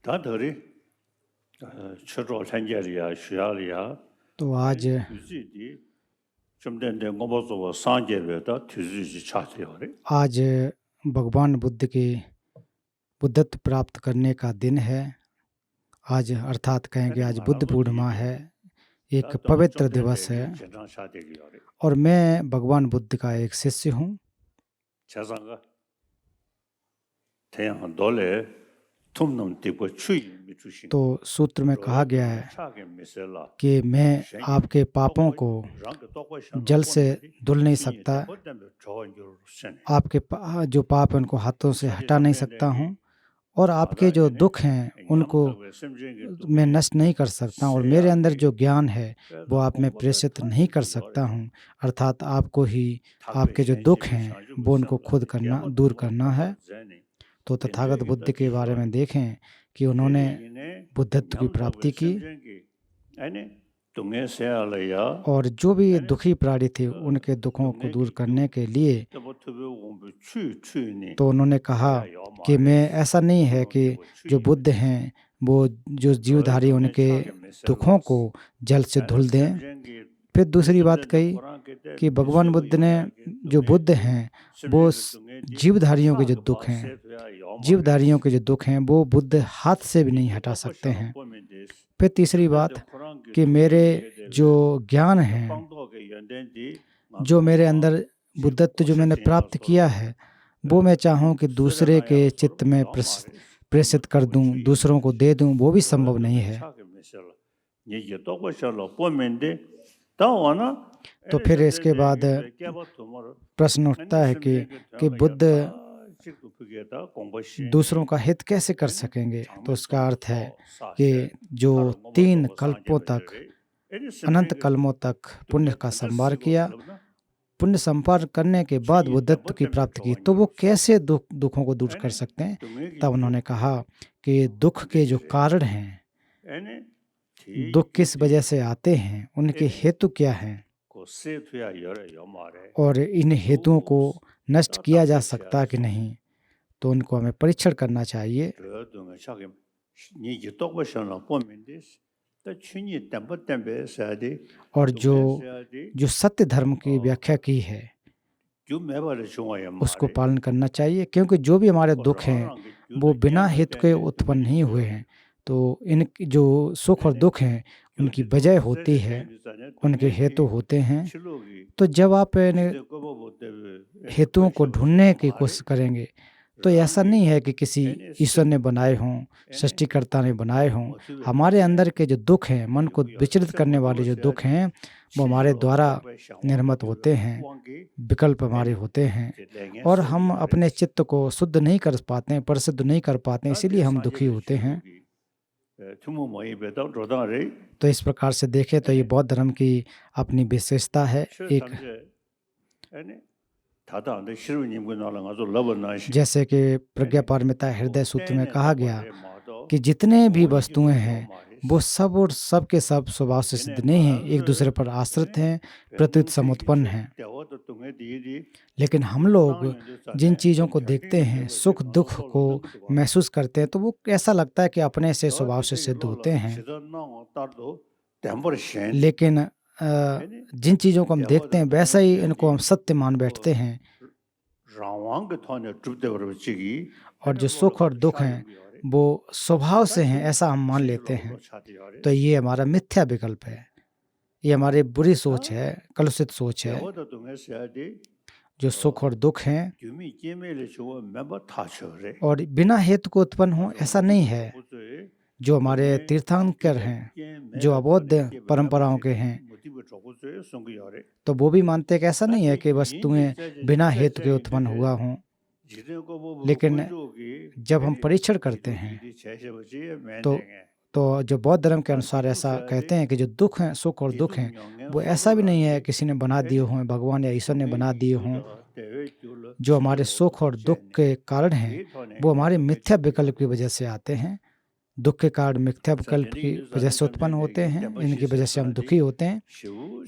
다들이 주로 생계리야 쉬야리야 तो आज 유지디 좀 된데 뭐서 상계베다 뒤지지 차지요리 आज भगवान बुद्ध के बुद्धत्व प्राप्त करने का दिन है। आज अर्थात कहेंगे आज बुद्ध पूर्णिमा है, एक पवित्र दिवस है और मैं भगवान बुद्ध का एक शिष्य हूँ। 자상가 태양 돌에 tumnum tipo chui michushi तो सूत्र में कहा गया है कि मैं आपके पापों को जल से धुल नहीं सकता, आपके जो पाप हैं उनको हाथों से हटा नहीं सकता हूँ और आपके जो दुख हैं उनको मैं नष्ट नहीं कर सकता और मेरे अंदर जो ज्ञान है वो आप में प्रेषित नहीं कर सकता हूँ। अर्थात आपको ही आपके जो दुख हैं वो उनको खुद करना दूर करना है। तो तथागत बुद्ध के बारे में देखें कि उन्होंने बुद्धत्व की प्राप्ति की और जो भी दुखी प्राणी थे उनके दुखों को दूर करने के लिए तो उन्होंने कहा कि मैं ऐसा नहीं है कि जो बुद्ध हैं वो जो जीवधारी उनके दुखों को जल से धुल दें। फिर दूसरी बात कही कि भगवान बुद्ध ने जो बुद्ध हैं वो जीवधारियों के जो दुख हैं, जीवधारियों के जो दुख हैं वो बुद्ध हाथ से भी नहीं हटा सकते हैं। फिर तीसरी बात कि मेरे जो ज्ञान है, जो मेरे अंदर बुद्धत्व जो मैंने प्राप्त किया है वो मैं चाहूँ कि दूसरे के चित्त में प्रेषित कर दूँ, दूसरों को दे दूँ, वो भी संभव नहीं है। तो फिर इसके बाद प्रश्न उठता है कि बुद्ध दूसरों का हित कैसे कर सकेंगे। तो उसका अर्थ है कि जो 3 कल्पों तक, अनंत कल्पों तक पुण्य का संभार किया, पुण्य संपादन करने के बाद बुद्धत्व की प्राप्ति की, तो वो कैसे दुखों को दूर कर सकते हैं। तब उन्होंने कहा कि दुख के जो कारण हैं, दुख किस वजह से आते हैं, उनके हेतु क्या हैं और इन हेतुओं को नष्ट किया जा सकता कि नहीं, तो उनको हमें परीक्षण करना चाहिए। और जो सत्य धर्म की व्याख्या की है उसको पालन करना चाहिए, क्योंकि जो भी हमारे दुख हैं वो बिना हेतु के उत्पन्न नहीं हुए हैं। तो इन जो सुख और दुख हैं उनकी वजह होती है, उनके हेतु होते हैं। तो जब आप हेतुओं को ढूंढने की कोशिश करेंगे तो ऐसा नहीं है कि किसी ईश्वर ने बनाए हों, सृष्टिकर्ता ने बनाए हों। हमारे अंदर के जो दुख हैं, मन को विचलित करने वाले जो दुख हैं वो हमारे द्वारा निर्मित होते हैं, विकल्प हमारे होते हैं और हम अपने चित्त को शुद्ध नहीं कर पाते हैं, परिशुद्ध नहीं कर पाते हैं, इसीलिए हम दुखी होते हैं। तो इस प्रकार से देखें तो ये बौद्ध धर्म की अपनी विशेषता है। एक जैसे कि प्रज्ञा पारमिता हृदय सूत्र में कहा गया कि जितने भी वस्तुएं हैं वो सब और सब के सब स्वभाव से सिद्ध नहीं हैं, एक दूसरे पर आश्रित हैं, प्रत्युत समुत्पन्न हैं। लेकिन हम लोग जिन चीज़ों को देखते हैं, सुख दुख को महसूस करते हैं, तो वो ऐसा लगता है कि अपने से स्वभाव से सिद्ध होते हैं। लेकिन जिन चीज़ों को हम देखते हैं वैसा ही इनको हम सत्य मान बैठते हैं, और जो सुख और दुख हैं वो स्वभाव से हैं ऐसा हम मान लेते हैं। तो ये हमारा मिथ्या विकल्प है, ये हमारी बुरी सोच है, कलुषित सोच है। जो सुख और दुख हैं और बिना हेतु को उत्पन्न हो ऐसा नहीं है। जो हमारे तीर्थंकर हैं, जो अबौद्ध परंपराओं के हैं, तो वो भी मानते हैं कि ऐसा नहीं है कि वस्तुएं बिना हेतु के उत्पन्न हुआ हों। लेकिन जब हम परीक्षण करते हैं तो जो बौद्ध धर्म के अनुसार ऐसा कहते हैं कि जो दुख हैं, सुख और दुख हैं, वो ऐसा भी नहीं है किसी ने बना दिए हों, भगवान या ईश्वर ने बना दिए हों। जो हमारे सुख और दुख के कारण हैं वो हमारे मिथ्या विकल्प की वजह से आते हैं। दुख के कारण मिथ्या विकल्प की वजह से उत्पन्न होते हैं, इनकी वजह से हम दुखी होते हैं।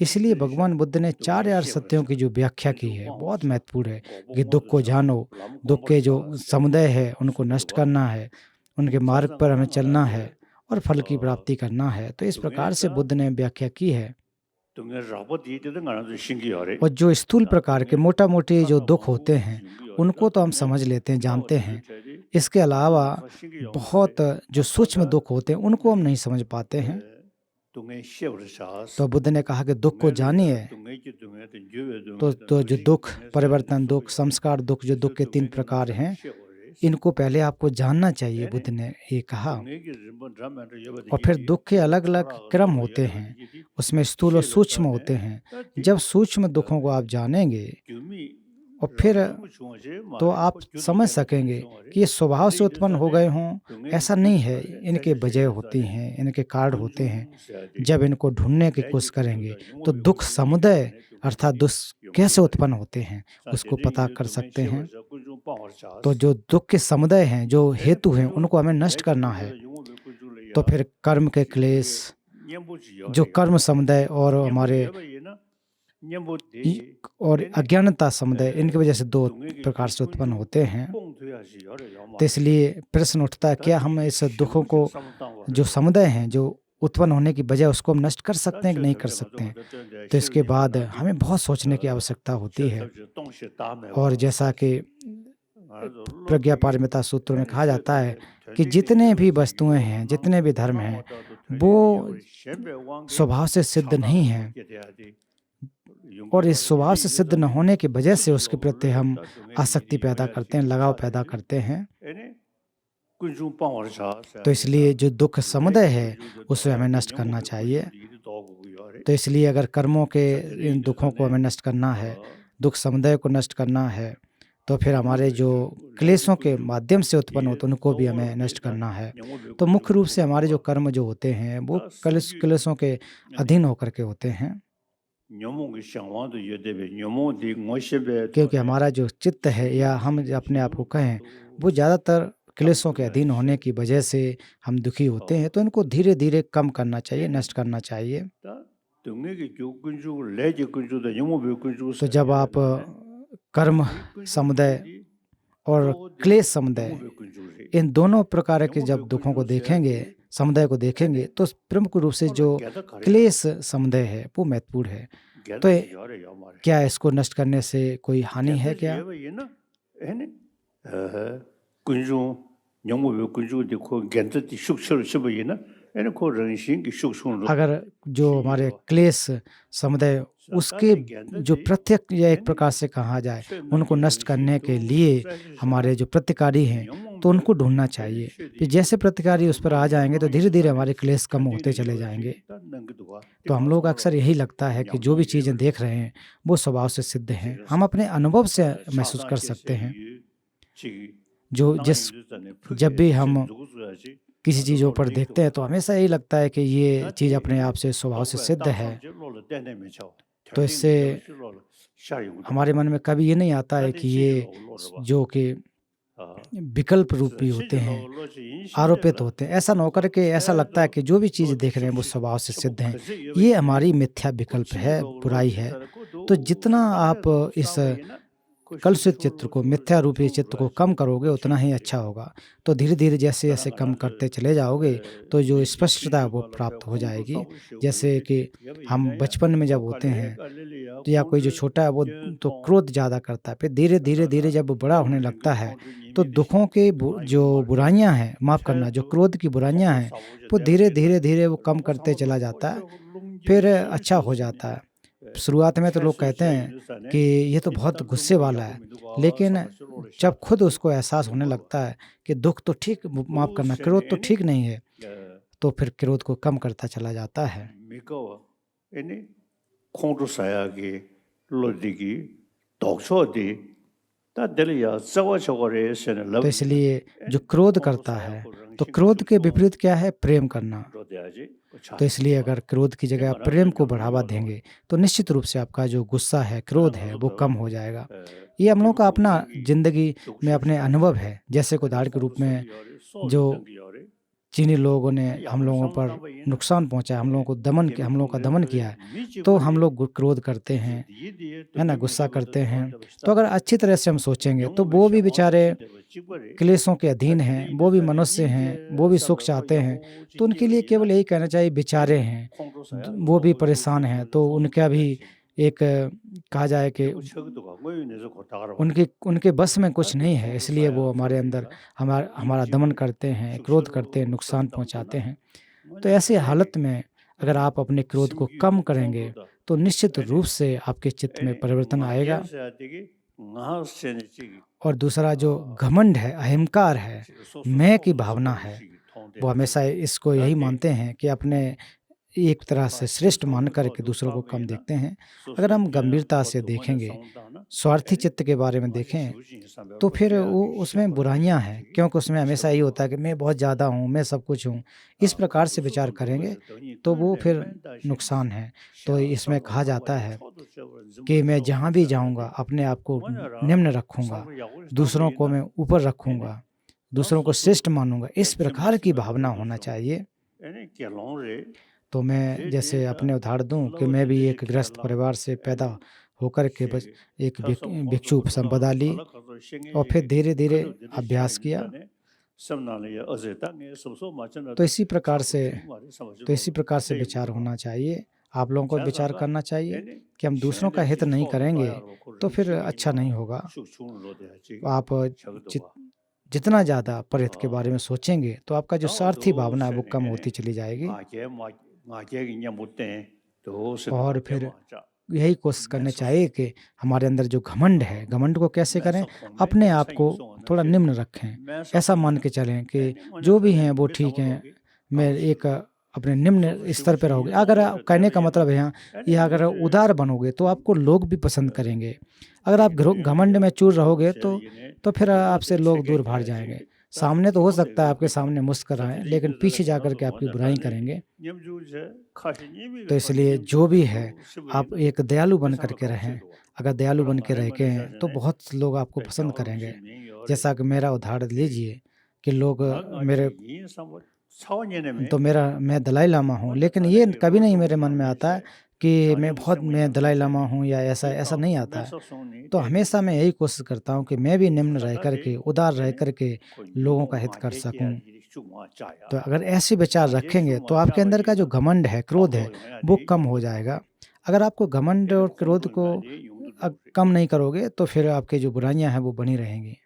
इसलिए भगवान बुद्ध ने 4 यार सत्यों की जो व्याख्या की है बहुत महत्वपूर्ण है कि दुख को जानो, दुख के जो समुदाय है उनको नष्ट करना है, उनके मार्ग पर हमें चलना है और फल की प्राप्ति करना है। तो इस प्रकार से बुद्ध ने व्याख्या की है। और जो स्थूल प्रकार के मोटा मोटी जो दुख होते हैं उनको तो हम समझ लेते हैं, जानते हैं। इसके अलावा बहुत जो सूक्ष्म दुख होते हैं उनको हम नहीं समझ पाते हैं। तो बुद्ध ने कहा कि दुख को जानिए। तो जो दुख, परिवर्तन दुख, संस्कार दुख, जो दुख के 3 प्रकार हैं, इनको पहले आपको जानना चाहिए, बुद्ध ने ये कहा। और फिर दुख के अलग अलग क्रम होते हैं, उसमें स्थूल और सूक्ष्म होते हैं। जब सूक्ष्म दुखों को आप जानेंगे और फिर तो आप समझ सकेंगे कि ये स्वभाव से उत्पन्न हो गए हों, ऐसा नहीं है। इनके वजह होती हैं, इनके कारण होते हैं। जब इनको ढूंढने की कोशिश करेंगे तो दुख समुदाय अर्थात दुख कैसे उत्पन्न होते हैं उसको पता कर सकते हैं। तो जो दुख के समुदाय हैं, जो हेतु हैं, उनको हमें नष्ट करना है। तो फिर कर्म के क्लेश, जो कर्म समुदाय और हमारे और अज्ञानता समुदाय, इनकी वजह से 2 प्रकार से उत्पन्न होते हैं। तो इसलिए प्रश्न उठता है, क्या हम इस दुखों को, जो समुदाय हैं, जो उत्पन्न होने की वजह, उसको हम नष्ट कर सकते हैं कि नहीं कर सकते हैं? तो इसके बाद हमें बहुत सोचने की आवश्यकता होती है। और जैसा कि प्रज्ञा पारमिता सूत्रों में कहा जाता है कि जितने भी वस्तुएं हैं, जितने भी धर्म हैं, वो स्वभाव से सिद्ध नहीं हैं, और इस स्वभाव से सिद्ध न होने की वजह से उसके प्रति हम आसक्ति पैदा करते हैं, लगाव पैदा करते हैं। तो इसलिए जो दुख समुदाय है उसे हमें नष्ट करना चाहिए। तो इसलिए अगर कर्मों के इन दुखों को हमें नष्ट करना है, दुख समुदाय को नष्ट करना है, तो फिर हमारे जो क्लेशों के माध्यम से उत्पन्न होते हैं उनको भी हमें नष्ट करना है। तो मुख्य रूप से हमारे जो कर्म जो होते हैं वो क्लेशों के अधीन होकर के होते हैं, क्योंकि हमारा जो चित्त है, या हम अपने आप को कहें, वो ज़्यादातर क्लेशों के अधीन होने की वजह से हम दुखी होते हैं। तो इनको धीरे धीरे कम करना चाहिए, नष्ट करना चाहिए। तो जब आप कर्म समुदाय और क्लेश समुदाय, इन दोनों प्रकार के जब दुखों को देखेंगे, समुदाय को देखेंगे, तो प्रमुख रूप से जो क्लेश समुदाय है वो महत्वपूर्ण है। तो क्या इसको नष्ट करने से कोई हानि है क्या? अगर जो हमारे क्लेश समुदाय, उसके जो प्रत्यक्ष या एक प्रकार से कहा जाए, उनको नष्ट करने के लिए हमारे जो प्रतिकारी हैं तो उनको ढूंढना चाहिए। फिर जैसे प्रतिकारी उस पर आ जाएंगे तो धीरे धीरे हमारे क्लेश कम होते चले जाएंगे। तो हम लोग अक्सर यही लगता है कि जो भी चीज़ें देख रहे हैं वो स्वभाव से सिद्ध हैं, हम अपने अनुभव से महसूस कर सकते हैं। जब भी हम किसी चीज़ों पर देखते हैं तो हमेशा यही लगता है कि ये चीज़ अपने आप से स्वभाव से सिद्ध है। तो इससे हमारे मन में कभी ये नहीं आता है कि ये जो कि विकल्प रूप भी होते हैं, आरोपित होते हैं। ऐसा न होकर के ऐसा लगता है कि जो भी चीज़ देख रहे हैं वो स्वभाव से सिद्ध हैं। ये हमारी मिथ्या विकल्प है, बुराई है। तो जितना आप इस कलुषित चित्त को, मिथ्या रूपी चित्त को कम करोगे उतना ही अच्छा होगा। तो धीरे धीरे जैसे जैसे कम करते चले जाओगे तो जो स्पष्टता वो प्राप्त हो जाएगी। जैसे कि हम बचपन में जब होते हैं तो या कोई जो छोटा है वो तो क्रोध ज़्यादा करता है, फिर धीरे धीरे धीरे जब वो बड़ा होने लगता है तो दुखों के जो बुराइयां हैं, माफ़ करना, जो क्रोध की बुराइयां हैं वो धीरे धीरे धीरे वो कम करते चला जाता है, फिर अच्छा हो जाता है। शुरुआत में तो लोग कहते हैं कि ये तो बहुत गुस्से वाला है, लेकिन जब खुद उसको एहसास होने लगता है कि दुख तो ठीक, माफ़ करना, क्रोध तो ठीक नहीं है, तो फिर क्रोध को कम करता चला जाता है। तो इसलिए जो क्रोध करता है, तो क्रोध के विपरीत क्या है? प्रेम करना। तो इसलिए अगर क्रोध की जगह आप प्रेम को बढ़ावा देंगे तो निश्चित रूप से आपका जो गुस्सा है, क्रोध है, वो कम हो जाएगा। ये हम लोगों का अपना ज़िंदगी में अपने अनुभव है। जैसे उदाहरण के रूप में जो चीनी लोगों ने हम लोगों पर नुकसान पहुंचाया, हम लोगों को दमन किया, हम लोगों का दमन किया है, तो हम लोग क्रोध करते हैं, है ना, गुस्सा करते हैं। तो अगर अच्छी तरह से हम सोचेंगे तो वो भी बेचारे क्लेशों के अधीन हैं, वो भी मनुष्य हैं, वो भी सुख चाहते हैं। तो उनके लिए केवल यही कहना चाहिए, बेचारे हैं, वो भी परेशान हैं, तो उनका भी एक कहा जाए कि उनके उनके बस में कुछ नहीं है, इसलिए वो हमारे अंदर हमारा दमन करते हैं, क्रोध करते हैं, नुकसान पहुंचाते हैं। तो ऐसी हालत में अगर आप अपने क्रोध को कम करेंगे तो निश्चित रूप से आपके चित्त में परिवर्तन आएगा। और दूसरा जो घमंड है, अहंकार है, मैं की भावना है, वो हमेशा इसको यही मानते हैं कि अपने एक तरह से श्रेष्ठ मान करके दूसरों को कम देखते हैं। अगर हम गंभीरता से देखेंगे, स्वार्थी चित्त के बारे में देखें, तो फिर वो उसमें बुराइयां हैं, क्योंकि उसमें हमेशा यही होता है कि मैं बहुत ज़्यादा हूँ, मैं सब कुछ हूँ। इस प्रकार से विचार करेंगे तो वो फिर नुकसान है। तो इसमें कहा जाता है कि मैं जहाँ भी जाऊँगा अपने आप को निम्न रखूँगा, दूसरों को मैं ऊपर रखूँगा, दूसरों को श्रेष्ठ मानूँगा। इस प्रकार की भावना होना चाहिए। तो मैं जैसे अपने उदाहरण दूँ कि मैं भी एक गृहस्थ परिवार से पैदा होकर के बस एक भिक्षु संपदा ली और फिर धीरे-धीरे अभ्यास किया। तो इसी प्रकार से विचार होना चाहिए। आप लोगों को विचार करना चाहिए कि हम दूसरों का हित नहीं करेंगे तो फिर अच्छा नहीं होगा। आप जितना ज़्यादा परहित के बारे में सोचेंगे तो आपका जो स्वार्थी भावना है वो कम होती चली जाएगी। और फिर यही कोशिश करनी चाहिए कि हमारे अंदर जो घमंड है, घमंड को कैसे करें? अपने आप को थोड़ा निम्न रखें, ऐसा मान के चलें कि जो भी हैं वो ठीक हैं, मैं एक अपने निम्न स्तर पे रहोगे। अगर कहने का मतलब है यहाँ, ये अगर उदार बनोगे तो आपको लोग भी पसंद करेंगे। अगर आप घमंड में चूर रहोगे तो फिर आपसे लोग दूर भाग जाएंगे। सामने तो हो सकता है आपके सामने मुस्कुराएं, लेकिन पीछे जाकर के आपकी बुराई करेंगे। तो इसलिए जो भी है आप एक दयालु बन करके रहें। अगर दयालु बन के रह के हैं तो बहुत लोग आपको पसंद करेंगे। जैसा कि मेरा उदाहरण लीजिए कि लोग मैं दलाई लामा हूँ, लेकिन ये कभी नहीं मेरे मन में आता है कि मैं दलाई लामा हूँ या ऐसा नहीं आता है। तो हमेशा मैं यही कोशिश करता हूँ कि मैं भी निम्न रह करके, उदार रह करके लोगों का हित कर सकूँ। तो अगर ऐसे विचार रखेंगे तो आपके अंदर का जो घमंड है, क्रोध है, वो कम हो जाएगा। अगर आपको घमंड और क्रोध को कम नहीं करोगे तो फिर आपकी जो बुराइयां हैं वो बनी रहेंगी।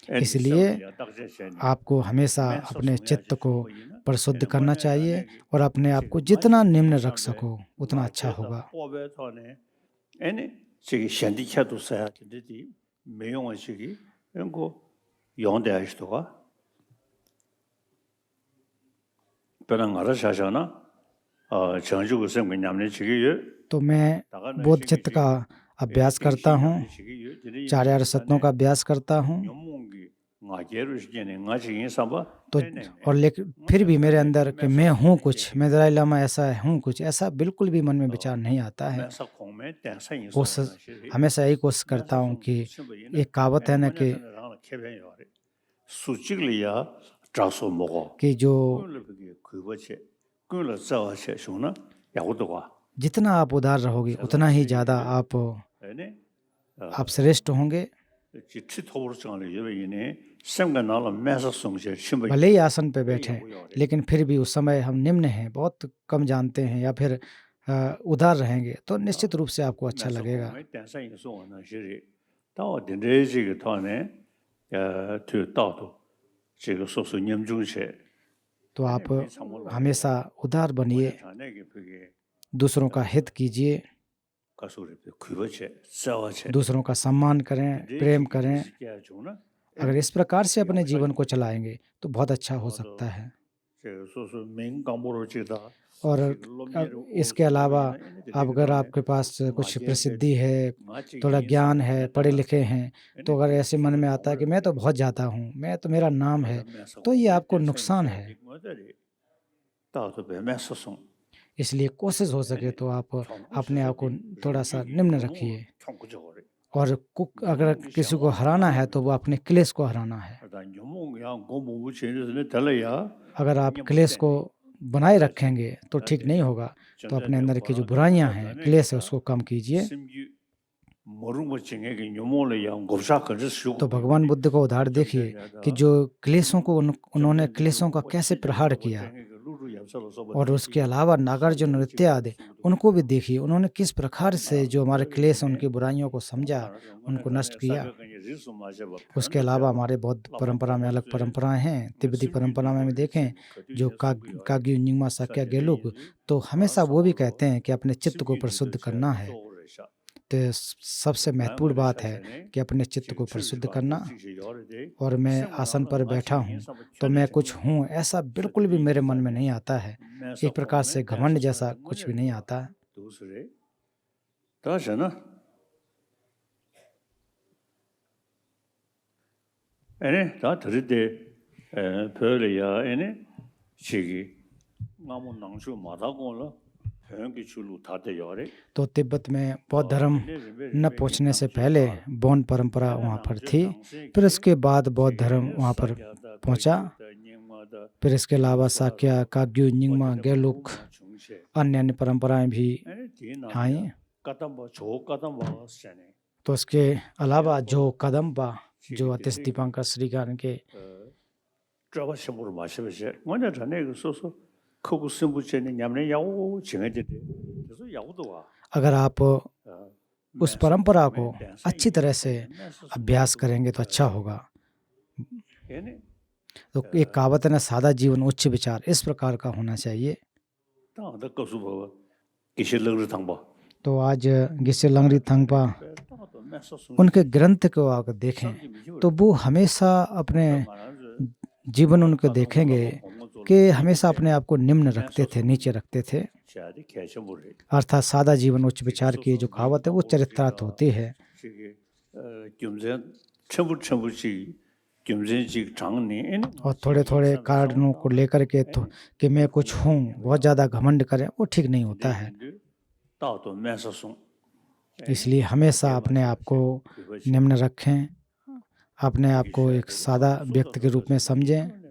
इसलिए आपको हमेशा अपने चित्त को परिशुद्ध करना चाहिए और अपने आप को जितना निम्न रख सको उतना अच्छा होगा। तो मैं बोध चित्त का अभ्यास करता हूँ, चार सत्यों का अभ्यास करता हूँ। तो और लेकिन फिर भी मेरे अंदर कि मैं हूँ कुछ, मैं दलाई लामा ऐसा हूँ कुछ, ऐसा बिल्कुल भी मन में विचार नहीं आता है। कोशिश हमेशा यही कोशिश करता हूँ कि एक कहावत है ना कि जो जितना आप उदार रहोगे उतना ही ज़्यादा आप श्रेष्ठ होंगे। भले ही आसन पे बैठे लेकिन फिर भी उस समय हम निम्न हैं, बहुत कम जानते हैं या फिर उदार रहेंगे तो निश्चित रूप से आपको अच्छा लगेगा। तो आप हमेशा उदार बनिए, दूसरों का हित कीजिए, दूसरों का सम्मान करें, प्रेम करें। अगर इस प्रकार से अपने जीवन को चलाएंगे तो बहुत अच्छा हो सकता है। और इसके अलावा अगर आपके पास कुछ प्रसिद्धि है, थोड़ा ज्ञान है, पढ़े लिखे हैं, तो अगर ऐसे मन में आता है कि मैं तो बहुत ज़्यादा हूँ, मैं तो मेरा नाम है, तो ये आपको नुकसान है। इसलिए कोशिश हो सके तो आप अपने आप को थोड़ा सा निम्न रखिए। और अगर किसी को हराना है तो वो अपने क्लेश को हराना है। अगर आप क्लेश को बनाए रखेंगे तो ठीक नहीं होगा। तो अपने अंदर की जो बुराइयां हैं, क्लेश है, उसको कम कीजिए। तो भगवान बुद्ध को उदाहरण देखिए कि जो क्लेशों को उन्होंने क्लेशों का कैसे प्रहार किया। और उसके अलावा नागार्जुन नृत्य आदि उनको भी देखिए, उन्होंने किस प्रकार से जो हमारे क्लेश, उनकी बुराइयों को समझा, उनको नष्ट किया। उसके अलावा हमारे बौद्ध परंपरा में अलग परंपराएं हैं। तिब्बती परंपरा में देखें जो काग्यू निंगमा साक्या गेलुक, तो हमेशा वो भी कहते हैं कि अपने चित्त को परिशुद्ध करना है। तो सबसे महत्वपूर्ण बात है कि अपने चित्त को परिशुद्ध करना। और मैं आसन पर बैठा हूँ तो मैं कुछ हूँ ऐसा बिल्कुल भी मेरे मन में नहीं आता है। एक प्रकार से घमंड जैसा कुछ भी नहीं आता है। तो तिब्बत में बौद्ध धर्म न पहुँचने से पहले बौन परंपरा वहाँ पर थी, फिर उसके बाद बौद्ध धर्म वहाँ पर पहुँचा। फिर इसके अलावा साक्या, काग्यू, निंगमा, गेलुक, अन्य अन्य परंपराएं भी आई। तो इसके अलावा जो कदम्बा, जो अतिश दीपांकर श्रीगान के अगर आप उस परंपरा को अच्छी तरह से अभ्यास करेंगे तो अच्छा होगा। तो एक कहावत है ना, सादा जीवन उच्च विचार, इस प्रकार का होना चाहिए। तो आज गिसे लंगरी थंगपा उनके ग्रंथ को अगर देखें तो वो हमेशा अपने जीवन उनके देखेंगे कि हमेशा अपने आप को निम्न रखते थे, नीचे रखते थे। अर्थात सादा जीवन उच्च विचार की जो कहावत है वो चरित्रार्थ होती है। और थोड़े थोड़े कारणों को लेकर के तो कि मैं कुछ हूँ, बहुत ज़्यादा घमंड करें, वो ठीक नहीं होता है। इसलिए हमेशा अपने आप को निम्न रखें, अपने आप को एक सादा व्यक्ति के रूप में समझें।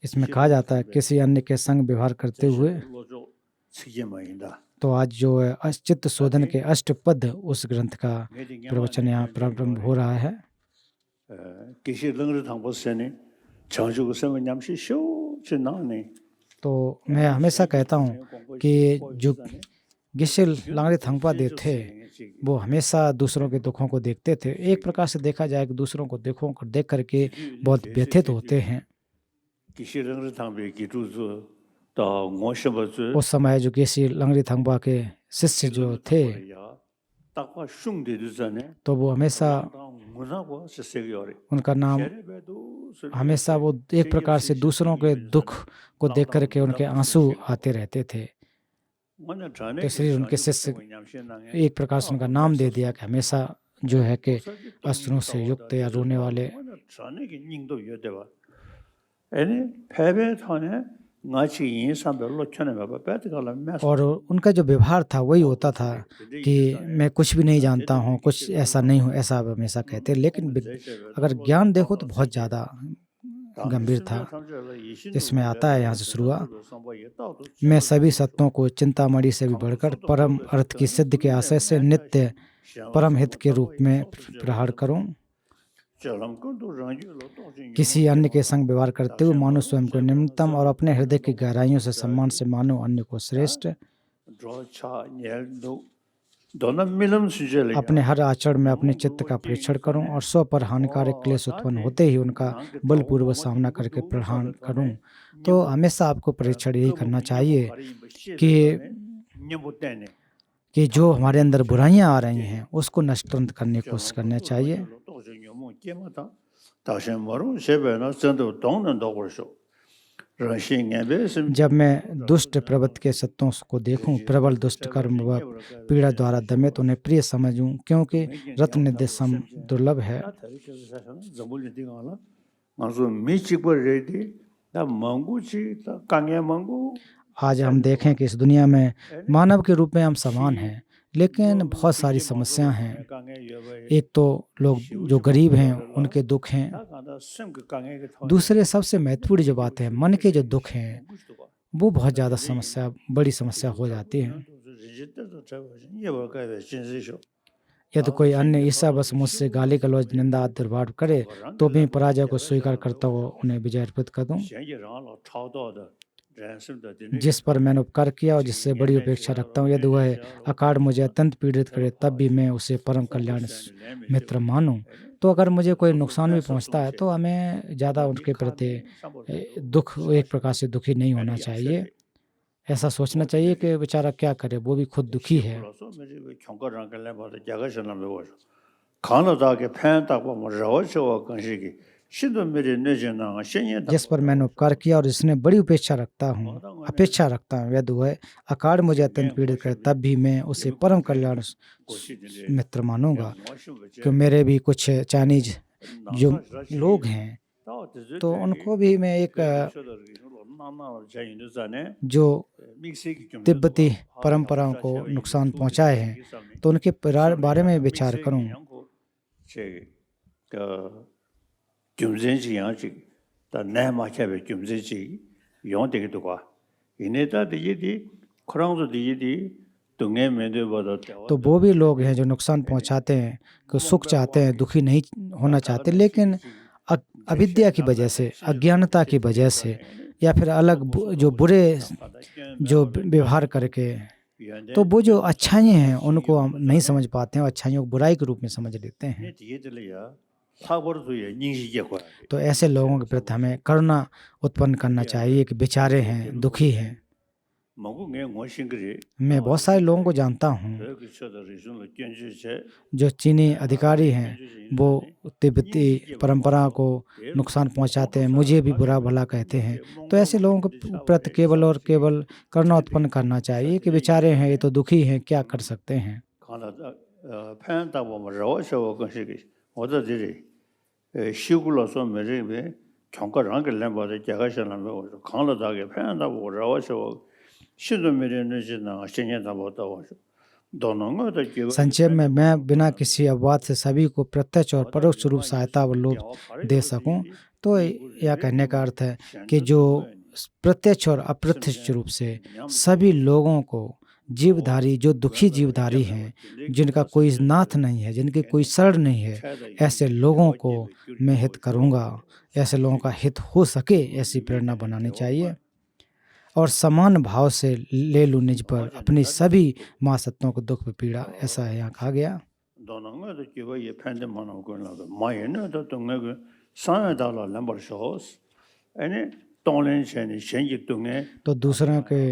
इसमें कहा जाता है किसी अन्य के संग व्यवहार करते हुए। तो आज जो है अचित्त शोधन के अष्टपद उस ग्रंथ का प्रवचन यहाँ प्रारंभ हो रहा है। तो मैं हमेशा कहता हूँ कि जो गिसे लंगरी थंगपा दे थे वो हमेशा दूसरों के दुखों को देखते थे। एक प्रकार से देखा जाए कि दूसरों को दुखों को देख करके बहुत व्यथित होते हैं। उस समय जो गिसे लंगरी थंगपा के शिष्य जो थे तो वो हमेशा उनका नाम हमेशा वो एक प्रकार से दूसरों के दुख को देख करके उनके आंसू आते रहते थे। तो इसलिए उनके शिष्य एक प्रकार से उनका नाम दे दिया कि हमेशा जो है कि अश्रुओं से युक्त या रोने वाले। ngachi yin sambe lo chone ba bet gala mes और उनका जो व्यवहार था वही होता था कि मैं कुछ भी नहीं जानता हूँ, कुछ ऐसा नहीं हूँ, ऐसा हमेशा कहते। लेकिन अगर ज्ञान देखो तो बहुत ज़्यादा गंभीर था। जिसमें आता है यहाँ से शुरू हुआ, मैं सभी सत्यों को चिंतामणि से भी बढ़कर परम अर्थ की सिद्ध के आशय से नित्य परम हित के रूप में प्रहार करूं। किसी अन्य के संग व्यवहार करते हुए मानो स्वयं को निम्नतम और अपने हृदय की गहराइयों से सम्मान से मानो अन्य को श्रेष्ठ। अपने हर आचरण में अपने चित्त का परीक्षण करूं और स्व पर हानिकारक क्लेश उत्पन्न होते ही उनका बलपूर्वक सामना करके प्रहार करूं। तो हमेशा आपको परीक्षण यही करना चाहिए कि जो हमारे अंदर बुराइयां आ रही हैं उसको नष्ट करने की कोशिश करना चाहिए। जब मैं दुष्ट प्रवृत्ति के सत्यों को देखूं, प्रबल दुष्ट कर्म व पीड़ा द्वारा दमित उन्हें प्रिय समझूं, क्योंकि रत्न निधि सम दुर्लभ है। आज हम देखें कि इस दुनिया में मानव के रूप में हम समान हैं, लेकिन बहुत सारी समस्याएं हैं। एक तो लोग जो गरीब हैं उनके दुख हैं। दूसरे सबसे महत्वपूर्ण जो बात है, मन के जो दुख हैं वो बहुत ज़्यादा बड़ी समस्या हो जाती है। यदि कोई अन्य ईसा बस मुझसे गाली गलौज निंदा दुर्भाव करे तो भी पराजय को स्वीकार करता हुआ उन्हें विजय अर्पित कर दूं। जिस पर मैंने उपकार किया और जिससे बड़ी उपेक्षा रखता हूँ, यदि वह अकाल मुझे अत्यंत पीड़ित करे तब भी मैं उसे परम कल्याण मित्र मानूं। तो अगर मुझे कोई नुकसान भी पहुंचता है तो हमें ज़्यादा उनके प्रति दुख, एक प्रकार से दुखी नहीं होना चाहिए। ऐसा सोचना चाहिए कि बेचारा क्या करे, वो भी खुद दुखी है। जिस पर मैंने उपकार किया और जिसने बड़ी अपेक्षा रखता हूँ, यदि वह अकाल मुझे अत्यंत पीड़ित करे तब भी मैं उसे परम कल्याण मित्र मानूंगा। कि मेरे भी कुछ चाइनीज जो लोग हैं तो उनको भी मैं एक जो तिब्बती परंपराओं को नुकसान पहुंचाए हैं तो उनके बारे में विचार करूं। तो वो भी लोग हैं जो नुकसान पहुंचाते हैं, कि सुख चाहते हैं, दुखी नहीं होना चाहते, लेकिन अविद्या की वजह से, अज्ञानता की वजह से या फिर अलग जो बुरे जो व्यवहार करके, तो वो जो अच्छाइयाँ हैं उनको हम नहीं समझ पाते हैं और अच्छाइयों को बुराई के रूप में समझ लेते हैं। तो ऐसे लोगों के प्रति हमें करुणा उत्पन्न करना चाहिए कि बेचारे हैं, दुखी हैं। मैं बहुत सारे लोगों को जानता हूँ जो चीनी अधिकारी हैं, वो तिब्बती परंपरा को नुकसान पहुंचाते हैं, मुझे भी बुरा भला कहते हैं। तो ऐसे लोगों के प्रति केवल और केवल करुणा उत्पन्न करना चाहिए कि बेचारे हैं, ये तो दुखी हैं, क्या कर सकते हैं। संक्षेप में मैं बिना किसी अपवाद से सभी को प्रत्यक्ष और परोक्ष रूप सहायता व लाभ दे सकूं। तो यह कहने का अर्थ है कि जो प्रत्यक्ष और अप्रत्यक्ष रूप से सभी लोगों को, जीवधारी जो दुखी जीवधारी हैं, जिनका कोई नाथ नहीं है, जिनके कोई शरण नहीं है, ऐसे लोगों को मैं हित करूंगा। ऐसे लोगों का हित हो सके ऐसी प्रेरणा बनानी चाहिए और समान भाव से ले लूं निज पर अपनी सभी महासत्यों को दुख व पीड़ा। ऐसा है यहाँ कहा गया। तो दूसरों के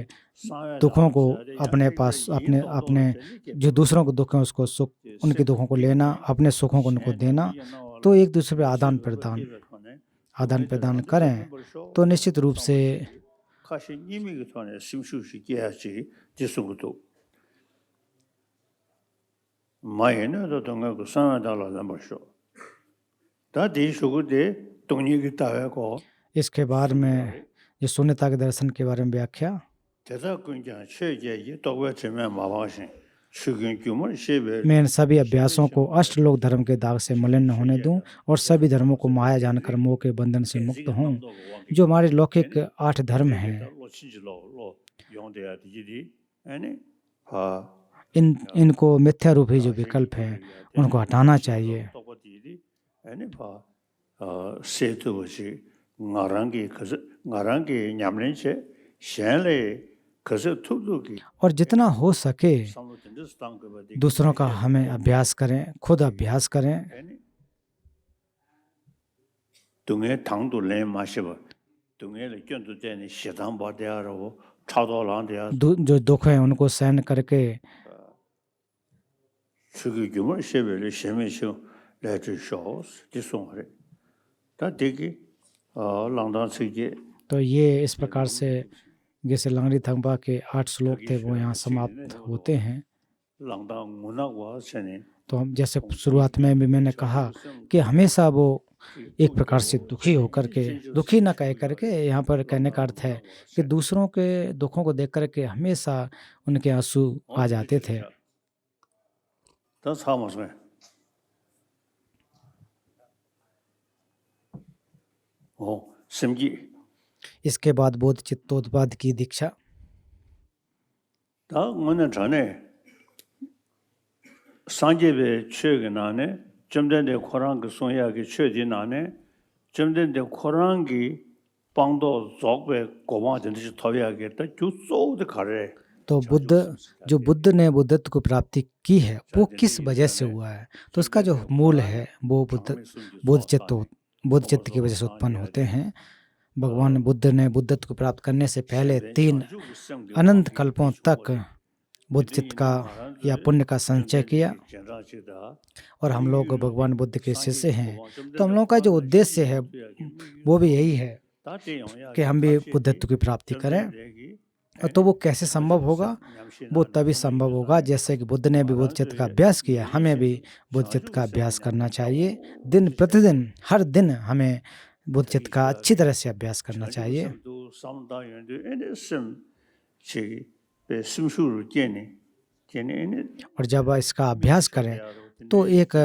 दुखों को अपने पास, अपने जो दूसरों को दुख है उसको सुख, उनके दुखों को लेना, अपने सुखों को उनको देना। तो एक दूसरे पर आदान प्रदान करें तो निश्चित रूप से इसके बाद में जो शून्यता के दर्शन के बारे में व्याख्या। 대사 군장 최제이 독외 제면 마방신 추근 규모 शेबे मैं इन सभी अभ्यासों को अष्टलोक धर्म के दाग से मलिन न होने दूं और सभी धर्मों को माया जानकर मोह के बंधन से मुक्त हूं। जो हमारे लौकिक 8 धर्म हैं, इनको मिथ्या रूपी जो विकल्प हैं उनको हटाना चाहिए। और जितना हो सके दूसरों का हमें अभ्यास करें, खुद अभ्यास करें। जो दुख है उनको सहन करके तो ये इस प्रकार से जैसे लांगरी थंगपा के 8 श्लोक थे वो यहाँ समाप्त होते हैं। तो हम जैसे शुरुआत में भी मैंने कहा कि हमेशा वो एक प्रकार से दुखी होकर के, दुखी न कह करके, यहाँ पर कहने का अर्थ है कि दूसरों के दुखों को देख करके हमेशा उनके आंसू आ जाते थे। इसके बाद बोध चित्तोत्पाद की दीक्षा। तो जो बुद्ध ने बुद्धत्व को प्राप्ति की है वो किस वजह से हुआ है, तो उसका जो मूल है वो बोध चित्त की वजह से उत्पन्न होते हैं। भगवान बुद्ध ने बुद्धत्व को प्राप्त करने से पहले 3 अनंत कल्पों तक बुद्ध चित्त का या पुण्य का संचय किया। और हम लोग भगवान बुद्ध के शिष्य हैं, तो हम लोगों का जो उद्देश्य है वो भी यही है कि हम भी बुद्धत्व की प्राप्ति करें। तो वो कैसे संभव होगा? वो तभी संभव होगा जैसे कि बुद्ध ने भी बुद्ध चित्त का अभ्यास किया, हमें भी बुद्ध चित्त का अभ्यास करना चाहिए। दिन प्रतिदिन, हर दिन हमें बुद्ध चित्त का अच्छी तरह से अभ्यास करना चाहिए। और जब इसका अभ्यास करें तो एक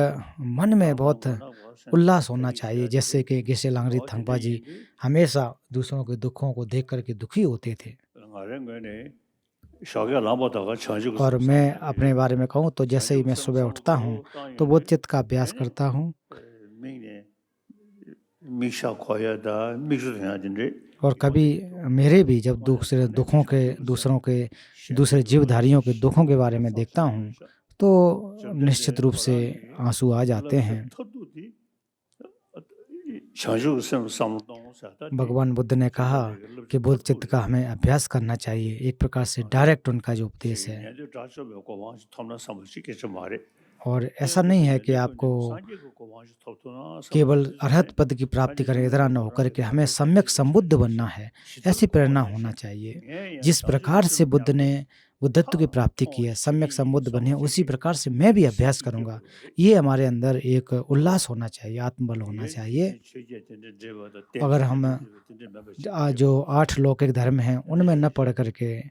मन में बहुत उल्लास होना चाहिए, जैसे कि गेशे लांगरी थंगपा जी हमेशा दूसरों के दुखों को देख करके दुखी होते थे। और मैं अपने बारे में कहूँ तो जैसे ही मैं सुबह उठता हूँ तो बुद्ध चित्त का अभ्यास करता हूँ। और कभी मेरे भी जब दूसरे जीवधारियों के दुखों के बारे में देखता हूँ तो निश्चित रूप से आंसू आ जाते हैं। भगवान बुद्ध ने कहा कि बुद्ध चित्त का हमें अभ्यास करना चाहिए, एक प्रकार से डायरेक्ट उनका जो उपदेश है। और ऐसा नहीं है कि आपको केवल अरहत पद की प्राप्ति करें, इतना न होकर के हमें सम्यक संबुद्ध बनना है, ऐसी प्रेरणा होना चाहिए। जिस प्रकार से बुद्ध ने बुद्धत्व की प्राप्ति की है, सम्यक संबुद्ध बने, उसी प्रकार से मैं भी अभ्यास करूंगा। ये हमारे अंदर एक उल्लास होना चाहिए, आत्मबल होना चाहिए। अगर हम जो 8 लौकिक धर्म हैं उनमें न पढ़ करके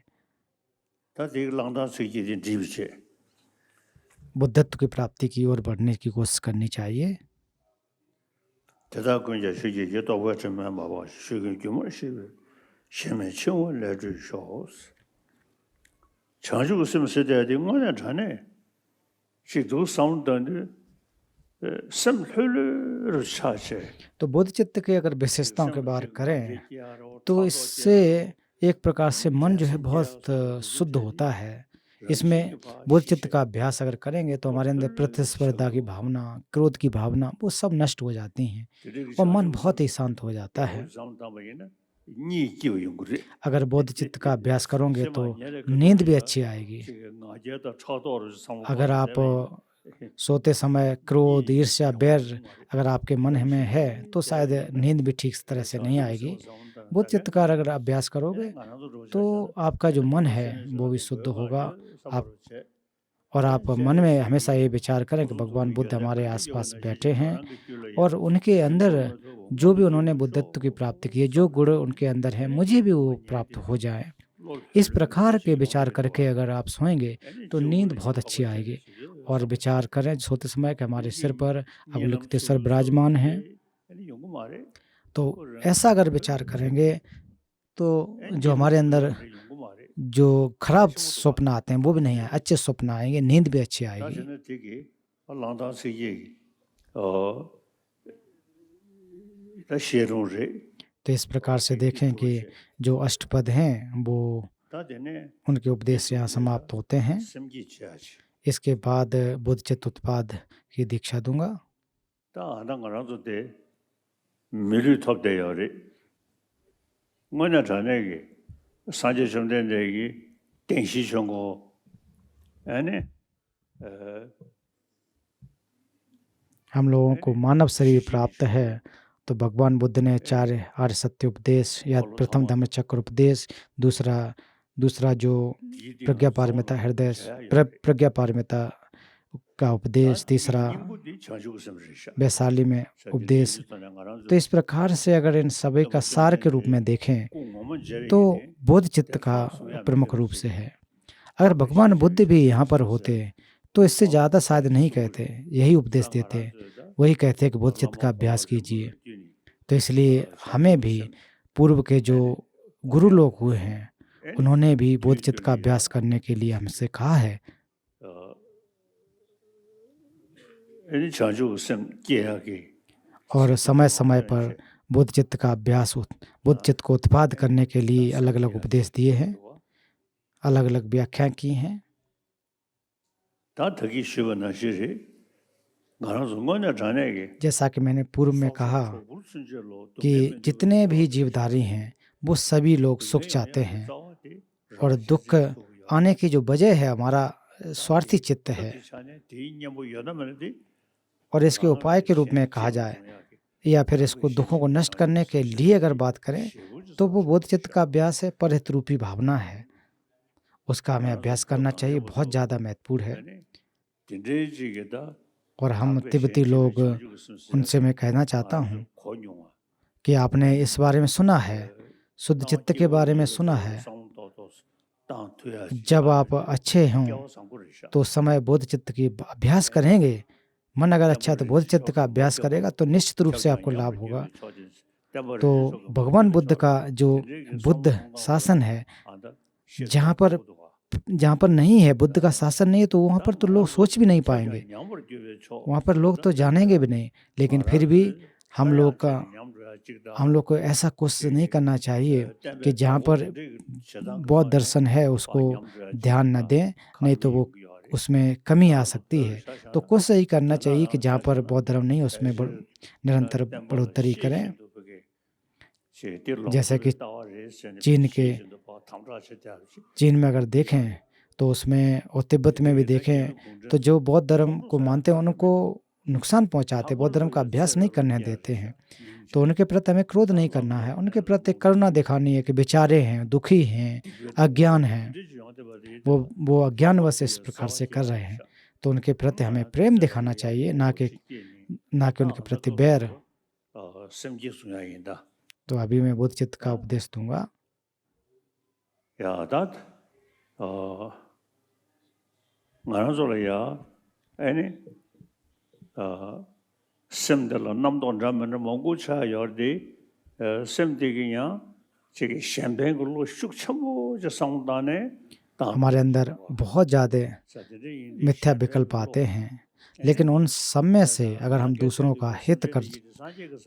बुद्धत्व की प्राप्ति की ओर बढ़ने की कोशिश करनी चाहिए। तो बुद्ध चित्त के अगर विशेषताओं के बारे करें तो इससे एक प्रकार से मन जो है बहुत शुद्ध होता है। इसमें बुद्ध चित्त का अभ्यास अगर करेंगे तो हमारे अंदर प्रतिस्पर्धा की भावना, क्रोध की भावना, वो सब नष्ट हो जाती हैं और मन बहुत ही शांत हो जाता है। अगर बुद्ध चित्त का अभ्यास करोगे तो नींद भी अच्छी आएगी। अगर आप सोते समय क्रोध, ईर्ष्या, बैर अगर आपके मन में है तो शायद नींद भी ठीक तरह से नहीं आएगी। बुद्ध चित्त का अगर अभ्यास करोगे तो आपका जो मन है वो भी शुद्ध होगा। और आप मन में हमेशा ये विचार करें कि भगवान बुद्ध हमारे आसपास बैठे हैं और उनके अंदर जो भी उन्होंने बुद्धत्व की प्राप्ति की है, जो गुण उनके अंदर है, मुझे भी वो प्राप्त हो जाए। इस प्रकार के विचार करके अगर आप सोएंगे तो नींद बहुत अच्छी आएगी। और विचार करें सोते समय कि हमारे सिर पर अवलोकितेश्वर विराजमान हैं, तो ऐसा अगर विचार करेंगे तो जो हमारे अंदर जो खराब स्वप्न आते हैं वो भी नहीं आए, अच्छे स्वप्न आएंगे, नींद भी अच्छी आएगी। तो इस प्रकार से देखें कि जो अष्टपद हैं वो उनके उपदेश यहाँ समाप्त होते हैं। इसके बाद बुद्ध चित्त उत्पाद की दीक्षा दूंगा। हम लोगों को मानव शरीर प्राप्त है तो भगवान बुद्ध ने 4 आर्य सत्य उपदेश या प्रथम धम्म चक्र उपदेश, दूसरा जो प्रज्ञा पारमिता हृदय प्रज्ञा पारमिता का उपदेश, तीसरा वैशाली में उपदेश। तो इस प्रकार से अगर इन सभी का सार के रूप में देखें तो बोध चित्त का प्रमुख रूप से है। अगर भगवान बुद्ध भी यहाँ पर होते तो इससे ज़्यादा शायद नहीं कहते, यही उपदेश देते, वही कहते कि बोध चित्त का अभ्यास कीजिए। तो इसलिए हमें भी पूर्व के जो गुरु लोग हुए हैं उन्होंने भी बोध चित्त का अभ्यास करने के लिए हमसे कहा है। और समय समय पर बोध चित्त का अभ्यास, बोध चित्त को उत्पाद करने के लिए अलग अलग उपदेश दिए हैं, अलग अलग व्याख्या की हैं। जैसा कि मैंने पूर्व में कहा कि जितने भी जीवधारी हैं वो सभी लोग सुख चाहते हैं और दुख आने की जो वजह है हमारा स्वार्थी चित्त है। और इसके उपाय के रूप में कहा जाए या फिर इसको दुखों को नष्ट करने के लिए अगर बात करें तो वो बोध चित्त का अभ्यास है, परहित रूपी भावना है, उसका हमें अभ्यास करना चाहिए, बहुत ज़्यादा महत्वपूर्ण है। और हम तिब्बती लोग, उनसे मैं कहना चाहता हूँ कि आपने इस बारे में सुना है, शुद्ध चित्त के बारे में सुना है। जब आप अच्छे हों तो उस समय बोध चित्त की अभ्यास करेंगे, मन अगर अच्छा है तो बोध चित्त का अभ्यास करेगा तो निश्चित रूप से आपको लाभ होगा। तो भगवान बुद्ध का जो बुद्ध शासन है, जहाँ पर नहीं है, बुद्ध का शासन नहीं है, तो वहाँ पर तो लोग सोच भी नहीं पाएंगे, वहाँ पर लोग तो जानेंगे भी नहीं। लेकिन फिर भी हम लोग को ऐसा कोशिश नहीं करना चाहिए कि जहाँ पर बौद्ध दर्शन है उसको ध्यान न दें, नहीं तो वो उसमें कमी आ सकती है। तो कोशिश यही करना चाहिए कि जहाँ पर बौद्ध धर्म नहीं उसमें निरंतर बढ़ोतरी करें। जैसे कि चीन में अगर देखें तो उसमें, और तिब्बत में भी देखें तो जो बौद्ध धर्म को मानते हैं उनको नुकसान पहुंचाते, बौद्ध धर्म का अभ्यास नहीं करने देते हैं। तो उनके प्रति हमें क्रोध नहीं करना है, उनके प्रति करुणा दिखानी है कि बेचारे हैं, दुखी हैं, अज्ञान हैं, वो अज्ञानवश इस प्रकार से कर रहे हैं। तो उनके प्रति हमें प्रेम दिखाना चाहिए, ना कि उनके प्रति बैर। तो अभी मैं बोध चित्त का उपदेश दूंगा। हमारे अंदर बहुत ज़्यादा मिथ्या विकल्प आते हैं, लेकिन उन सब में से अगर हम दूसरों का हित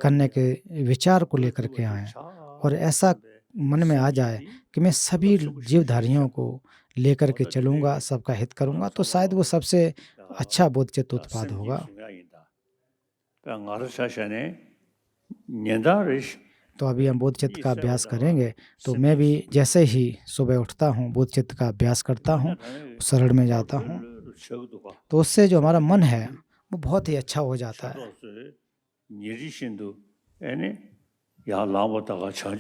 करने के विचार को लेकर के आएँ और ऐसा मन में आ जाए कि मैं सभी जीवधारियों को लेकर के चलूँगा, सबका हित करूँगा, तो शायद वो सबसे अच्छा बोध चित्त उत्पाद होगा। तो अभी हम बोध चित्त का अभ्यास करेंगे। तो मैं भी जैसे ही सुबह उठता हूँ बोध चित्त का अभ्यास करता हूँ, शरण में जाता हूँ, तो उससे जो हमारा मन है वो बहुत ही अच्छा हो जाता है।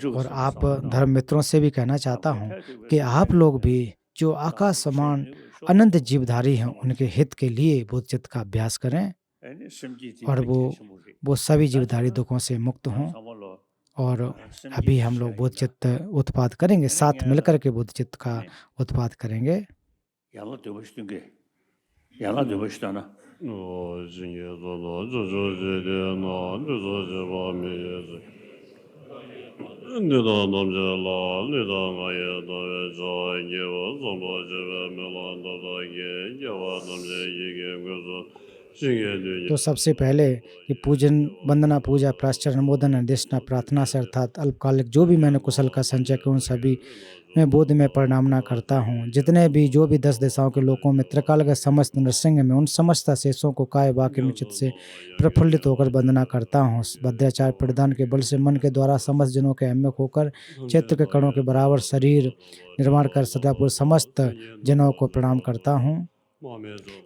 और आप धर्म मित्रों से भी कहना चाहता हूँ कि आप लोग भी जो आकाश समान अनंत जीवधारी हैं उनके हित के लिए बोध चित्त का अभ्यास करें और वो सभी जीवधारी दुखों से मुक्त हों। और अभी हम लोग बोध चित्त उत्पाद करेंगे, साथ मिलकर के बोध चित्त का उत्पाद करेंगे। तो सबसे पहले कि पूजन, वंदना, पूजा, प्राश्चर्य, अनुमोदन, निर्देशना, प्रार्थना से अर्थात अल्पकालिक जो भी मैंने कुशल का संचय किया उन सभी मैं बोध में परिणामना करता हूँ। जितने भी जो भी 10 दिशाओं के लोगों में त्रिकाल के समस्त नृसिंह में उन समस्त शेषों को काय वाक्य में चित्त से प्रफुल्लित होकर वंदना करता हूँ। भद्राचार्य प्रदान के बल से मन के द्वारा समस्त जनों के अम्यक होकर क्षेत्र के कणों के बराबर शरीर निर्माण कर सदापुर समस्त जनों को प्रणाम करता हूँ।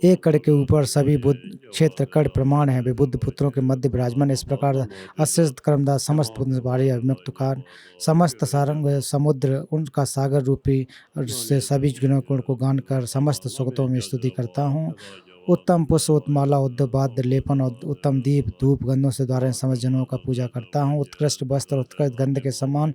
एक कड़ के ऊपर सभी बुद्ध क्षेत्र कड़ प्रमाण है, वे बुद्ध पुत्रों के मध्य विराजमान। इस प्रकार अशिष्ट कर्मदास समस्त भारी अभिमुक्तकार समस्त सारंग समुद्र उनका सागर रूपी से सभी गुणों को गान कर समस्त सुगतों में स्तुति करता हूँ। उत्तम पुष्प, उत्माला, उद्वाद्य लेपन और उत्तम दीप धूप गंधों से द्वारा समस्त जनों का पूजा करता हूँ। उत्कृष्ट वस्त्र, उत्कृष्ट गंध के समान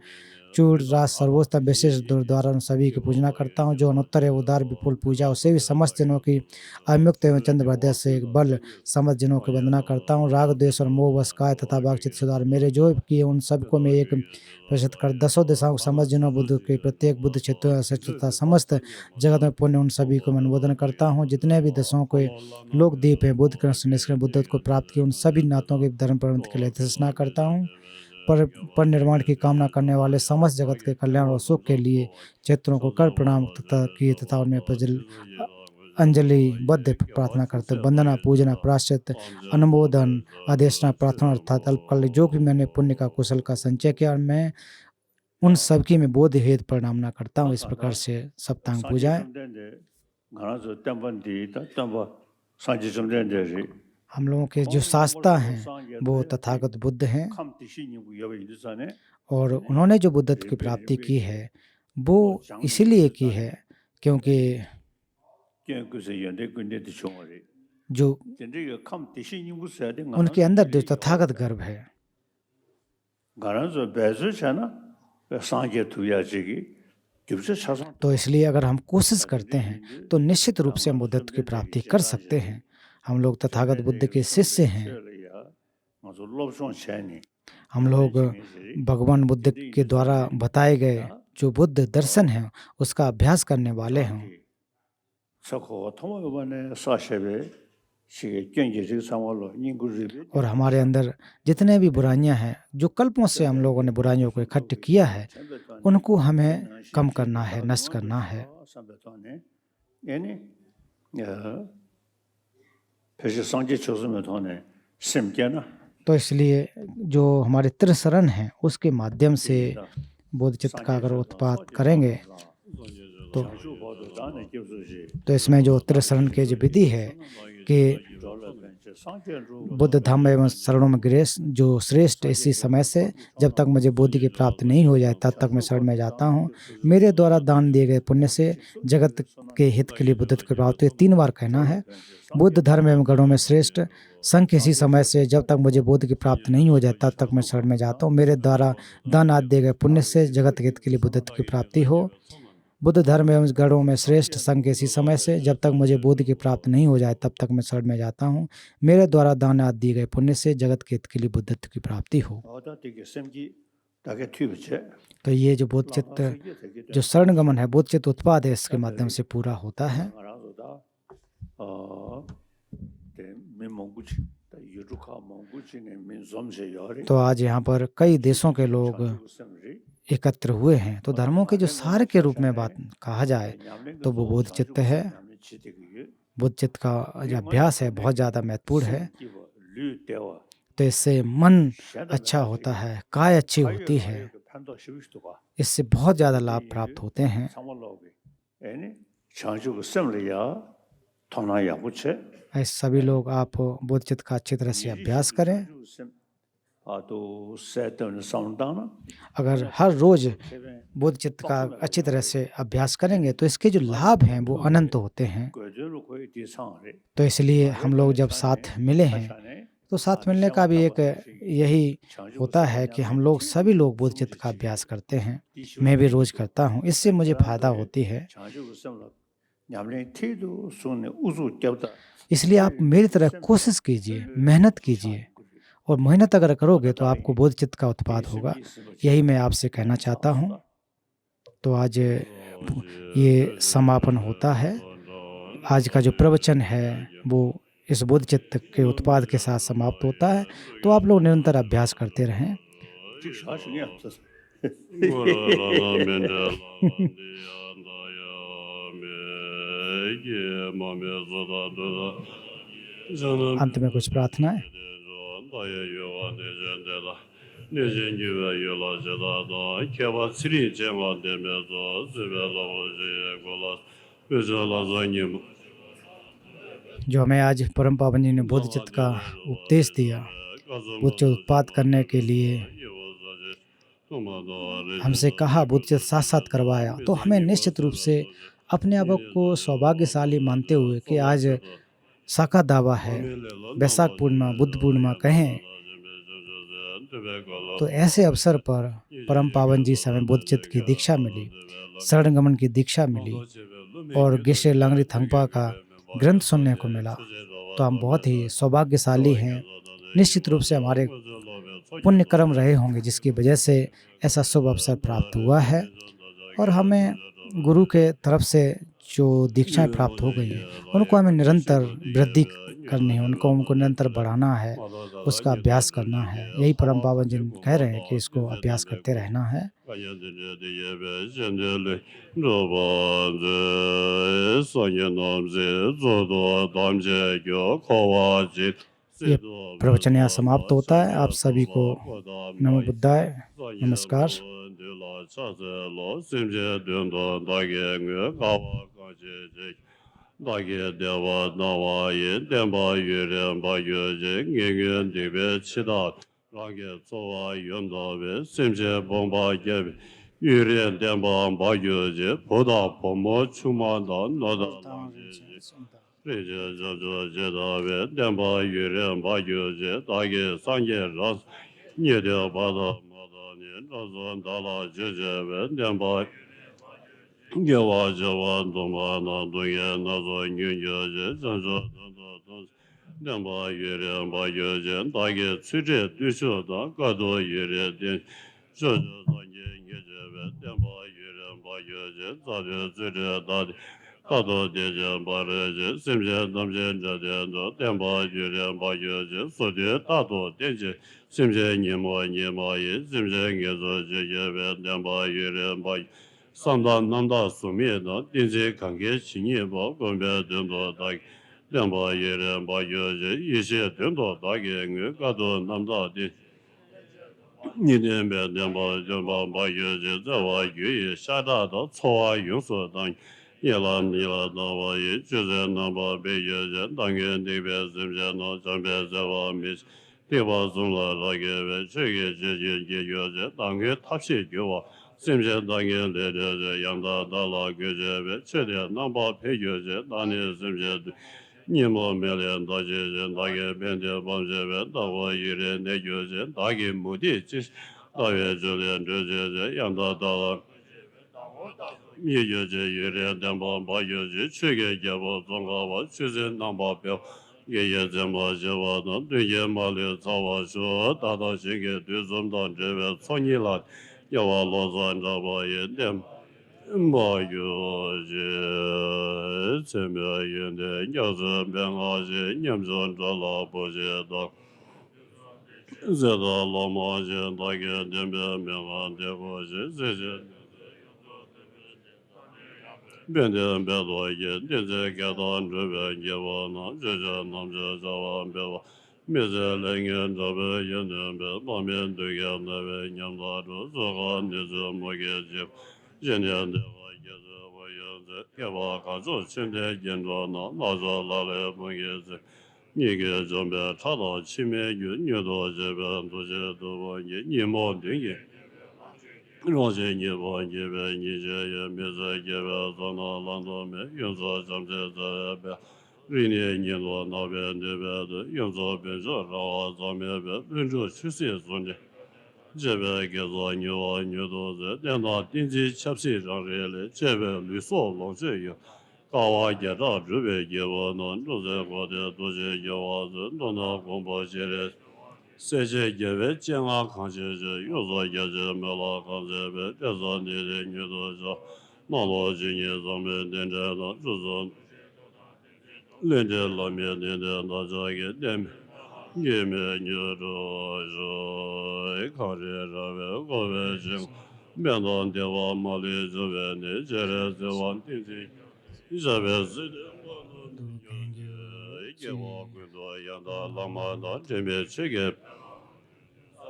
चूड़, रास, सर्वोत्तम विशेष द्वारा उन सभी की पूजना करता हूँ। जो अनुत्तर है उदार विपुल पूजा उसे भी समस्त जनों की अमुक्त एवं चंद्रवदय से बल समस्त जनों की वंदना करता हूँ। राग द्वेष और मोह वश काय तथा बाकचित सुधार मेरे जो किए उन सबको मैं एक प्रतिशत कर 10 दिशाओं समस्त जनों बुद्ध के प्रत्येक बुद्ध क्षेत्रों तथा समस्त जगत में पुण्य उन सभी को मैं अनुमोदन करता हूँ। जितने भी दशों के लोक दीप है बुद्ध कृष्ण निष्क्रिय बुद्ध को प्राप्त किए उन सभी नाथों के धर्म प्रबंध के लिए घोषणा करता हूँ। पर निर्माण की कामना करने वाले समस्त जगत के कल्याण और सुख के लिए क्षेत्रों को कर प्रणाम तथा किए तथा उनमें अंजलि बद्ध प्रार्थना करते वंदना, पूजना, प्राश्चित, अनुमोदन, आदेशना, प्रार्थना अर्थात अल्पकालिक जो भी मैंने पुण्य का कुशल का संचय किया और मैं उन सब की मैं बोध हेतु प्रणामना करता हूँ। इस प्रकार से सप्तांग पूजाएं। हम लोगों के जो शास्त्रा हैं वो तथागत बुद्ध हैं और उन्होंने जो बुद्धत्व की प्राप्ति की है वो इसीलिए की है क्योंकि जो उनके अंदर जो तथागत गर्भ है तो इसलिए अगर हम कोशिश करते हैं तो निश्चित रूप से हम बुद्धत्व की प्राप्ति कर सकते हैं। हम लोग तथागत बुद्ध के शिष्य हैं। हम लोग भगवान बुद्ध के द्वारा बताए गए जो बुद्ध दर्शन है उसका अभ्यास करने वाले हैं। और हमारे अंदर जितने भी बुराइयां हैं जो कल्पों से हम लोगों ने बुराइयों को इकट्ठे किया है उनको हमें कम करना है, नष्ट करना है। तो इसलिए जो हमारे त्रिशरण हैं उसके माध्यम से बोधचित्त का अगर उत्पाद करेंगे तो इसमें जो त्रिशरण के जो विधि है कि बुद्ध धम्म एवं शरणों में गिरे जो श्रेष्ठ इसी समय से जब तक मुझे बोधि की प्राप्ति नहीं हो जाए तब तक मैं शरण में जाता हूँ। मेरे द्वारा दान दिए गए पुण्य से जगत के हित के लिए बुद्धत्व की प्राप्ति 3 बार कहना है। बुद्ध धर्म एवं गणों में श्रेष्ठ संघ इसी समय से जब तक मुझे बोध की प्राप्ति नहीं हो जाए तब तक मैं शरण में जाता हूँ। मेरे द्वारा दान आदि दिए गए पुण्य से जगत के हित के लिए बुद्धत्व की प्राप्ति हो। बुद्ध धर्म एवं गणों में श्रेष्ठ संघ इसी समय से जब तक मुझे बोध की प्राप्ति नहीं हो जाए तब तक मैं शरण में जाता हूँ। मेरे द्वारा दान आदि दिए गए पुण्य से जगत के हित के लिए बुद्धत्व की प्राप्ति हो। तो ये जो बोधचित्त जो शरण गमन है बोधचित्त उत्पाद है इसके माध्यम से पूरा होता है। तो आज यहाँ पर कई देशों के लोग एकत्र हुए हैं। तो धर्मों के जो सार के रूप में बात कहा जाए तो वो बोधचित्त है। बोधचित्त का जो अभ्यास है बहुत ज़्यादा महत्वपूर्ण है। तो इससे मन अच्छा होता है, काय अच्छी होती है, इससे बहुत ज़्यादा लाभ प्राप्त होते हैं। ऐसे सभी लोग आप बोधचित्त का अच्छी तरह से अभ्यास करें। अगर हर रोज बुद्ध चित्त का अच्छी तरह से अभ्यास करेंगे तो इसके जो लाभ हैं वो अनंत होते हैं। तो इसलिए हम लोग जब साथ मिले हैं तो साथ मिलने का भी एक यही होता है कि हम लोग सभी लोग बुद्ध चित्त का अभ्यास करते हैं। मैं भी रोज करता हूँ, इससे मुझे फायदा होती है। इसलिए आप मेरी तरह कोशिश कीजिए, मेहनत कीजिए, और मेहनत अगर करोगे तो आपको बुद्ध चित्त का उत्पाद होगा। यही मैं आपसे कहना चाहता हूँ। तो आज ये समापन होता है। आज का जो प्रवचन है वो इस बुद्ध चित्त के उत्पाद के साथ समाप्त होता है। तो आप लोग निरंतर अभ्यास करते रहें। अंत में कुछ प्रार्थनाएं। जो हमें आज परम पावन जी ने बुद्ध चित्त का उपदेश दिया, बुद्ध चित्त उत्पाद करने के लिए हमसे कहा, बुद्ध चित्त साथ साथ करवाया, तो हमें निश्चित रूप से अपने आप को सौभाग्यशाली मानते हुए कि आज साका दावा है, बैसाख पूर्णिमा, बुद्ध पूर्णिमा कहें, तो ऐसे अवसर पर परम पावन जी से हमें बुद्ध चित्त की दीक्षा मिली, शरणगमन की दीक्षा मिली और गेशे लांगरी थंगपा का ग्रंथ सुनने को मिला। तो हम बहुत ही सौभाग्यशाली हैं। निश्चित रूप से हमारे पुण्य कर्म रहे होंगे जिसकी वजह से ऐसा शुभ अवसर प्राप्त हुआ है, और हमें गुरु के तरफ से जो दीक्षाएं प्राप्त हो गई हैं उनको हमें निरंतर वृद्धि करनी है, उनको निरंतर बढ़ाना है, उसका अभ्यास करना है। यही परम पावन जी कह रहे हैं कि इसको अभ्यास करते रहना है। ये प्रवचन यहाँ समाप्त होता है। आप सभी को नमो बुद्धाय, नमस्कार। Dāgye dewa nāwa yin, dēmbā yuryān bā yuryān, ngēngyān dībē chidā, rāngyē tsōwā yuṋdā bē, simchē bōngbā gyabē, yuryān dēmbā bā yuryān, bōdā bōmō chūmāndā nōdā lāngyē, rīchē chāchō chidā bē, dēmbā yuryān bā yuryān, dāgye sāngyē rās, nyēdē bādā mādā nē, rāsō dālā chichē bē, dēmbā Yawa Jawa Doma Na Duya Nazo Nyunja Janjo Damba Yure Ba Yoje Dage Tsuje Dusho Da Gado Yure Den Jojo Dage Yeje Damba Yure Ba Yoje Zade Zure Dade Gado Deje Bareje Simje Namje Jade Damba Yure Ba Yoje Sode Dado Deje Simje Nyemo Ye Simje Ngezo Jeye Damba Yure Ba Samdan Namda Sumi Da Dinze Kange Chinye Ba Gombe Dendo Da Damba Yere Ba Yoje Yeshe Dendo Da Ge Gado Namda Di Nidembe Damba Jamba Ba Yoje Zawa Yuye Shada Da Tsowa Yungso Da Yela Nila Dawa Ye Juze Namba Be Yoje Dange Debe Zimje No Jambe Zawa Mish Deba Zumla Rage Chege Jeje Yoje Dange Tapshi Gyowa Simje Dange Lede Yanda Dala Göje Çede Namba Pegöje Dani Simje Nimo Melen Daje Dage Bende Bamje ve Dava Yere Ne Göje Dage Mudi Çiş Dave Jölen Göje Yanda Dala Yegöje Yere Damba Bagöje Çöge Gebo Zonga Çöze Namba Pe Yeye Zemba Jevana Düye Mali Savaşı Dada Şenge Düzümdan Ceve Sonilat Yawa Lozan Rabaye Dem Bayoje Semeyende Yazım Ben Aje Nyamzon Dala Boje Da Zeda Lamaje Dage Dembe Megan Devoje Zece Benden Bedoye Deze Gadan Röben Gevana Zece Namze Zavan Beva Mezelengen Dabe Yenembe Bamen Dögen Deve Nyamdaru Zogan Neze Mogecep Jenende Vageze Vayenze Keva Kazo Çinde Gendana Nazalale Mogeze Nige Jombe Tada Çime Gün Nyodo Jeben Doje Dovanye Nimo Dünge Roger Nibo, Nibe, Nije, Miza, Geva, Zona, Landome, Yunzo, Zamze, Rini, Nilo, Nabe, Nibe, Yunzo, Benzo, Rawa, Zamebe, Benzo, Chusi, Zuni, Jebe, Gezo, Niwa, Nido, Dena, Dinji, Chapsi, Rangele, Jebe, Luso, Longje, Kawa, Geda, Rube, Gewa, Non, Rose, Gode, Doje, Gewa, Dona, Gombo, Jere, 세제 계획 정확 관계제 요소 계제 mel라 관계제 대선의 뉴도저 나로진의 점에 된다는 주선 렌젤라면 된다는 저게 됨 예매뉴로저 가르라베 고베징 면원 대와 말레즈베네 제레즈완 띠지 이자베즈 이게 뭐 그도 양다 라마다 제메 체게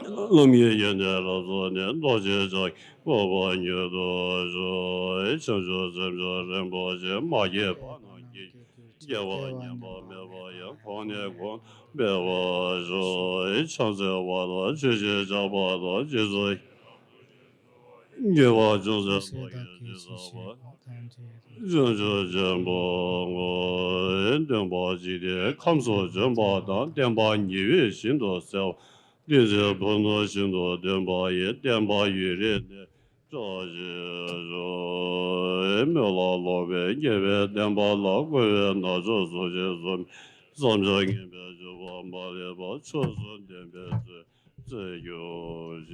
Lumye yene razo ne doje zai bobo nye dojo chanjo zemjo rembo je ma ye pa na ye ye wa nye ba me ba ya pa ne gon be wa zo chanzo wa da je je ja ba da je zai ye wa jo ze ba ye je za ba zhenzhe zhenbo wo denba ji de kamso zhenba dan denba ni yue xin do xiao 历史不能行动，电报也电报与人的，这是说没老老呗，因为电报老贵，那这说些说，上边人别就往把的把车子电别这有些。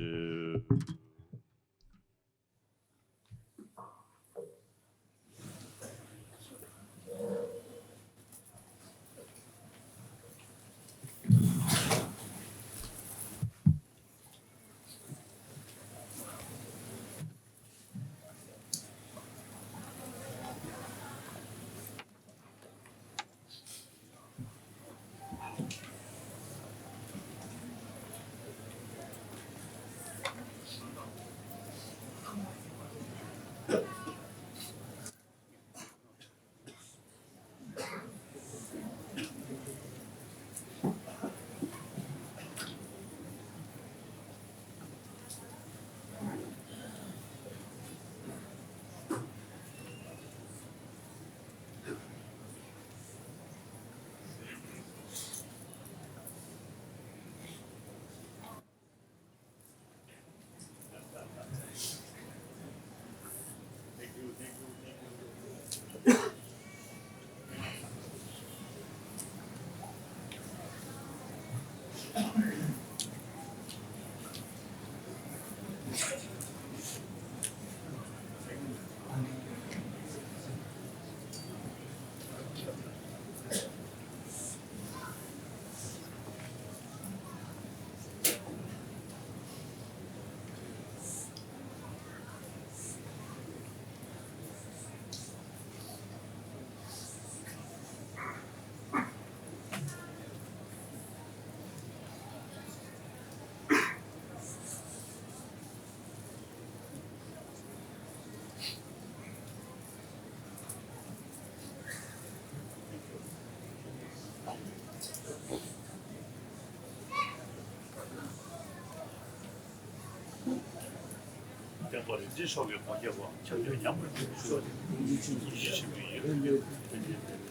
这稍微好些吧，强调两本说的，你是没有，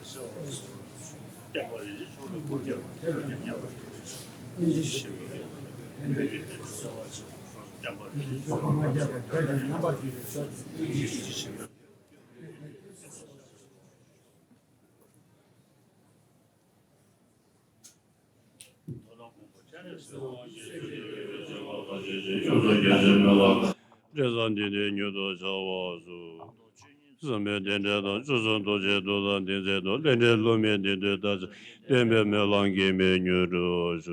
是电话人说的不叫，两本，你是没有，两本人说的，这三天的牛多少瓦数？上面点点的，这种多些多上点些多，点点路面点点但是点面没啷个没牛多少。